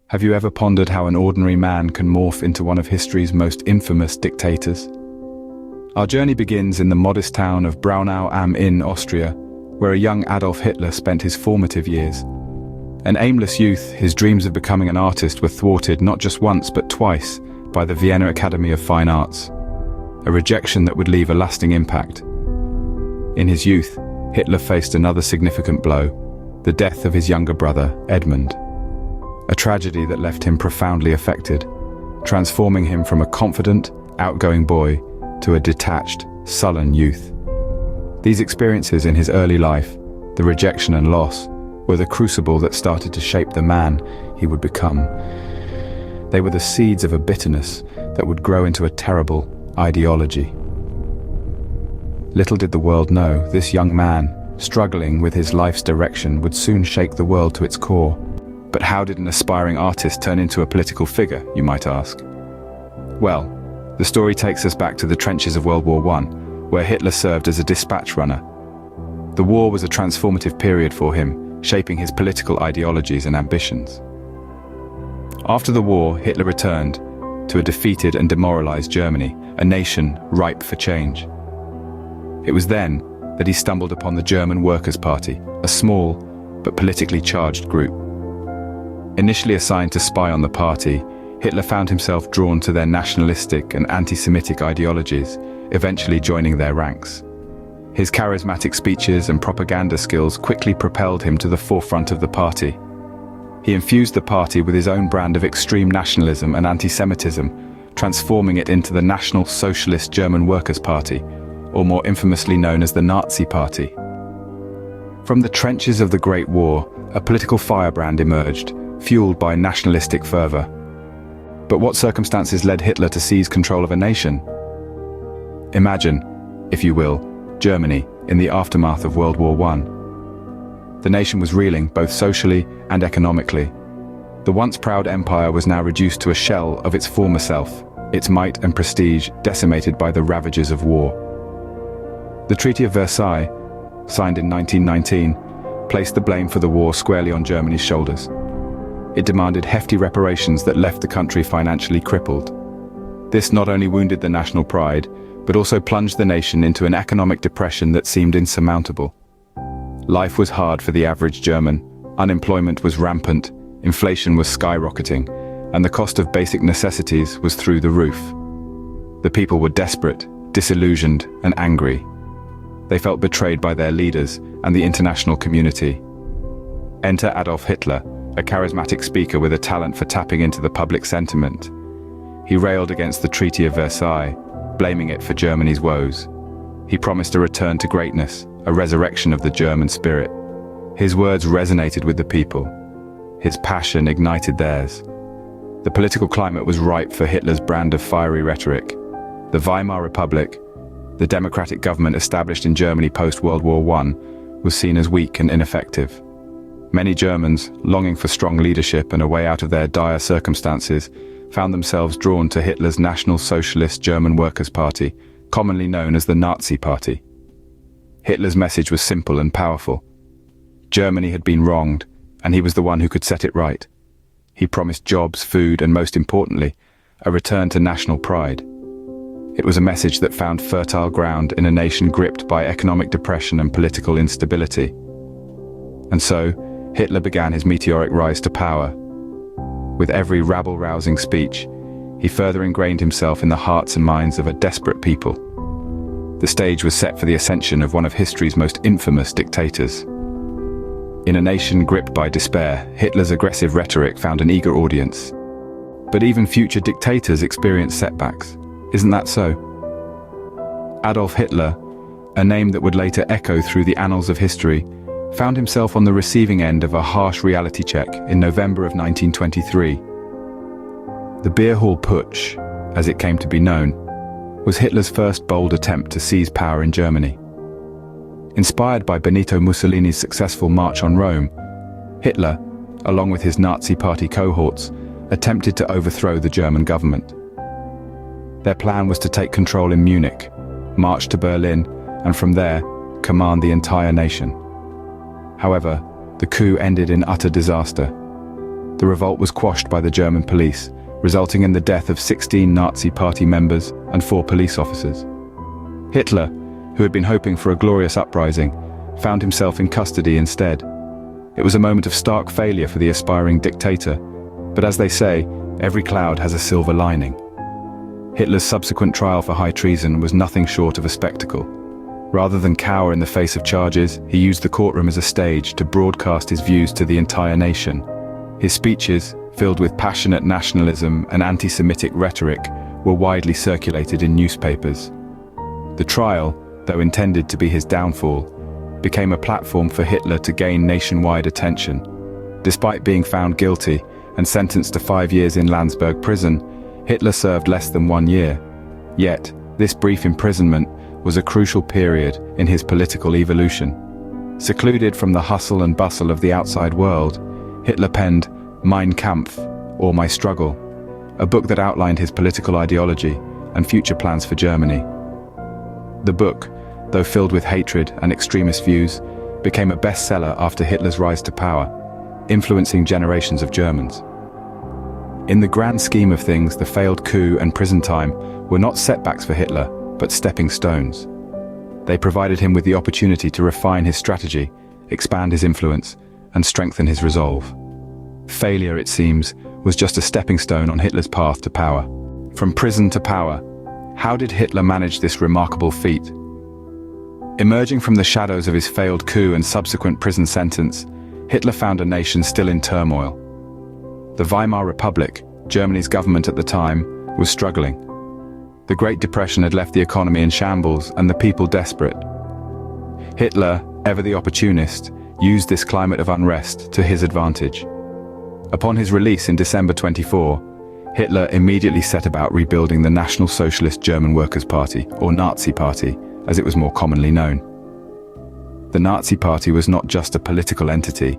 Have you ever pondered how an ordinary man can morph into one of history's most infamous dictators? Our journey begins in the modest town of Braunau am Inn, Austria, where a young Adolf Hitler spent his formative years. An aimless youth, his dreams of becoming an artist were thwarted not just once but twice by the Vienna Academy of Fine Arts, a rejection that would leave a lasting impact. In his youth, Hitler faced another significant blow, the death of his younger brother, Edmund. A tragedy that left him profoundly affected, transforming him from a confident, outgoing boy to a detached, sullen youth. These experiences in his early life, the rejection and loss, were the crucible that started to shape the man he would become. They were the seeds of a bitterness that would grow into a terrible ideology. Little did the world know, this young man, struggling with his life's direction, would soon shake the world to its core. But how did an aspiring artist turn into a political figure, you might ask? Well, the story takes us back to the trenches of World War I, where Hitler served as a dispatch runner. The war was a transformative period for him, shaping his political ideologies and ambitions. After the war, Hitler returned to a defeated and demoralized Germany, a nation ripe for change. It was then that he stumbled upon the German Workers' Party, a small but politically charged group. Initially assigned to spy on the party, Hitler found himself drawn to their nationalistic and anti-Semitic ideologies, eventually joining their ranks. His charismatic speeches and propaganda skills quickly propelled him to the forefront of the party. He infused the party with his own brand of extreme nationalism and anti-Semitism, transforming it into the National Socialist German Workers' Party, or more infamously known as the Nazi Party. From the trenches of the Great War, a political firebrand emerged, fueled by nationalistic fervor. But what circumstances led Hitler to seize control of a nation? Imagine, if you will, Germany in the aftermath of World War I. The nation was reeling, both socially and economically. The once proud empire was now reduced to a shell of its former self, its might and prestige decimated by the ravages of war. The Treaty of Versailles, signed in 1919, placed the blame for the war squarely on Germany's shoulders. It demanded hefty reparations that left the country financially crippled. This not only wounded the national pride, but also plunged the nation into an economic depression that seemed insurmountable. Life was hard for the average German, unemployment was rampant, inflation was skyrocketing, and the cost of basic necessities was through the roof. The people were desperate, disillusioned, and angry. They felt betrayed by their leaders and the international community. Enter Adolf Hitler, a charismatic speaker with a talent for tapping into the public sentiment. He railed against the Treaty of Versailles, blaming it for Germany's woes. He promised a return to greatness, a resurrection of the German spirit. His words resonated with the people. His passion ignited theirs. The political climate was ripe for Hitler's brand of fiery rhetoric. The Weimar Republic, the democratic government established in Germany post-World War I, was seen as weak and ineffective. Many Germans, longing for strong leadership and a way out of their dire circumstances, found themselves drawn to Hitler's National Socialist German Workers' Party, commonly known as the Nazi Party. Hitler's message was simple and powerful. Germany had been wronged, and he was the one who could set it right. He promised jobs, food, and most importantly, a return to national pride. It was a message that found fertile ground in a nation gripped by economic depression and political instability. And so, Hitler began his meteoric rise to power. With every rabble-rousing speech, he further ingrained himself in the hearts and minds of a desperate people. The stage was set for the ascension of one of history's most infamous dictators. In a nation gripped by despair, Hitler's aggressive rhetoric found an eager audience. But even future dictators experience setbacks. Isn't that so? Adolf Hitler, a name that would later echo through the annals of history, found himself on the receiving end of a harsh reality check in November of 1923. The Beer Hall Putsch, as it came to be known, was Hitler's first bold attempt to seize power in Germany. Inspired by Benito Mussolini's successful March on Rome, Hitler, along with his Nazi Party cohorts, attempted to overthrow the German government. Their plan was to take control in Munich, march to Berlin, and from there, command the entire nation. However, the coup ended in utter disaster. the revolt was quashed by the German police, resulting in the death of 16 Nazi Party members and 4 police officers. Hitler, who had been hoping for a glorious uprising, found himself in custody instead. It was a moment of stark failure for the aspiring dictator, but as they say, every cloud has a silver lining. Hitler's subsequent trial for high treason was nothing short of a spectacle. Rather than cower in the face of charges, he used the courtroom as a stage to broadcast his views to the entire nation. His speeches, filled with passionate nationalism and anti-Semitic rhetoric, were widely circulated in newspapers. The trial, though intended to be his downfall, became a platform for Hitler to gain nationwide attention. Despite being found guilty and sentenced to 5 years in Landsberg prison, Hitler served less than 1 year. Yet, this brief imprisonment was a crucial period in his political evolution. Secluded from the hustle and bustle of the outside world, Hitler penned Mein Kampf, or My Struggle, a book that outlined his political ideology and future plans for Germany. The book, though filled with hatred and extremist views, became a bestseller after Hitler's rise to power, influencing generations of Germans. In the grand scheme of things, the failed coup and prison time were not setbacks for Hitler, but stepping stones. They provided him with the opportunity to refine his strategy, expand his influence, and strengthen his resolve. Failure, it seems, was just a stepping stone on Hitler's path to power. From prison to power, how did Hitler manage this remarkable feat? Emerging from the shadows of his failed coup and subsequent prison sentence, Hitler found a nation still in turmoil. The Weimar Republic, Germany's government at the time, was struggling. The Great Depression had left the economy in shambles and the people desperate. Hitler, ever the opportunist, used this climate of unrest to his advantage. Upon his release in December 24, Hitler immediately set about rebuilding the National Socialist German Workers' Party, or Nazi Party, as it was more commonly known. The Nazi Party was not just a political entity,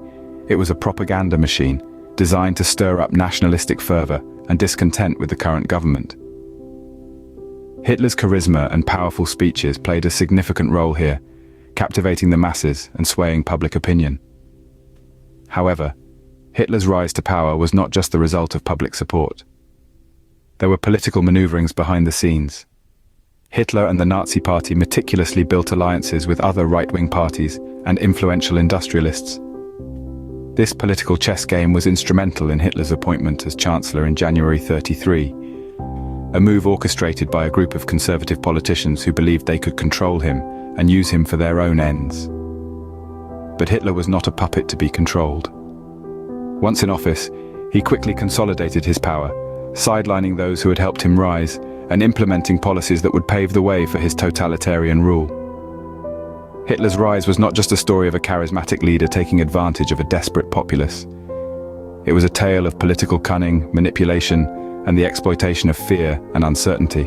it was a propaganda machine designed to stir up nationalistic fervor and discontent with the current government. Hitler's charisma and powerful speeches played a significant role here, captivating the masses and swaying public opinion. However, Hitler's rise to power was not just the result of public support. There were political maneuverings behind the scenes. Hitler and the Nazi Party meticulously built alliances with other right-wing parties and influential industrialists. This political chess game was instrumental in Hitler's appointment as Chancellor in January 1933, a move orchestrated by a group of conservative politicians who believed they could control him and use him for their own ends. But Hitler was not a puppet to be controlled. Once in office, he quickly consolidated his power, sidelining those who had helped him rise and implementing policies that would pave the way for his totalitarian rule. Hitler's rise was not just a story of a charismatic leader taking advantage of a desperate populace. It was a tale of political cunning, manipulation, and the exploitation of fear and uncertainty.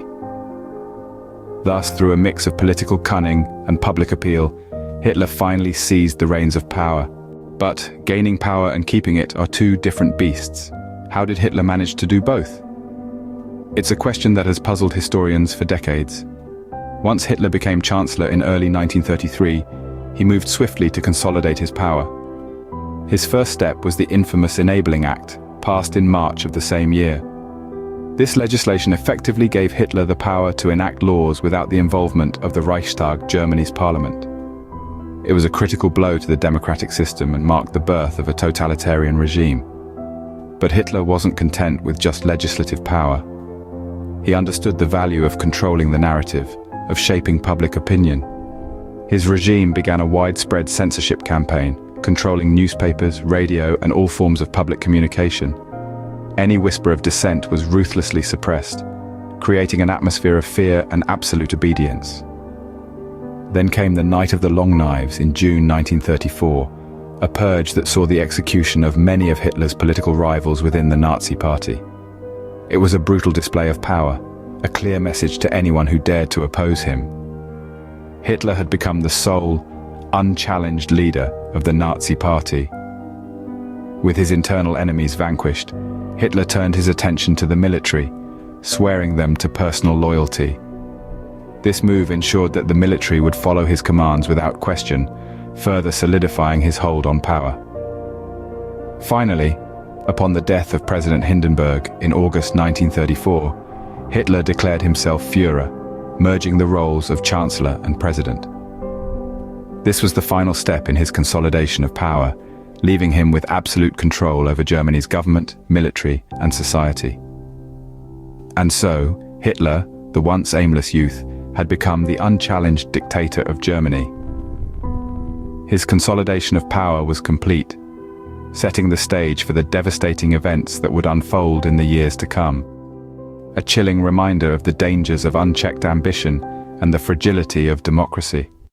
Thus, through a mix of political cunning and public appeal, Hitler finally seized the reins of power. But gaining power and keeping it are two different beasts. How did Hitler manage to do both? It's a question that has puzzled historians for decades. Once Hitler became Chancellor in early 1933, he moved swiftly to consolidate his power. His first step was the infamous Enabling Act, passed in March of the same year. This legislation effectively gave Hitler the power to enact laws without the involvement of the Reichstag, Germany's parliament. It was a critical blow to the democratic system and marked the birth of a totalitarian regime. But Hitler wasn't content with just legislative power. He understood the value of controlling the narrative, of shaping public opinion. His regime began a widespread censorship campaign, controlling newspapers, radio, and all forms of public communication. Any whisper of dissent was ruthlessly suppressed, creating an atmosphere of fear and absolute obedience. Then came the Night of the Long Knives in June 1934, a purge that saw the execution of many of Hitler's political rivals within the Nazi Party. It was a brutal display of power, a clear message to anyone who dared to oppose him. Hitler had become the sole, unchallenged leader of the Nazi Party. With his internal enemies vanquished, Hitler turned his attention to the military, swearing them to personal loyalty. This move ensured that the military would follow his commands without question, further solidifying his hold on power. Finally, Upon the death of President Hindenburg in August 1934, Hitler declared himself Führer, merging the roles of Chancellor and President. This was the final step in his consolidation of power, leaving him with absolute control over Germany's government, military, and society. And so, Hitler, the once aimless youth, had become the unchallenged dictator of Germany. His consolidation of power was complete, setting the stage for the devastating events that would unfold in the years to come. A chilling reminder of the dangers of unchecked ambition and the fragility of democracy.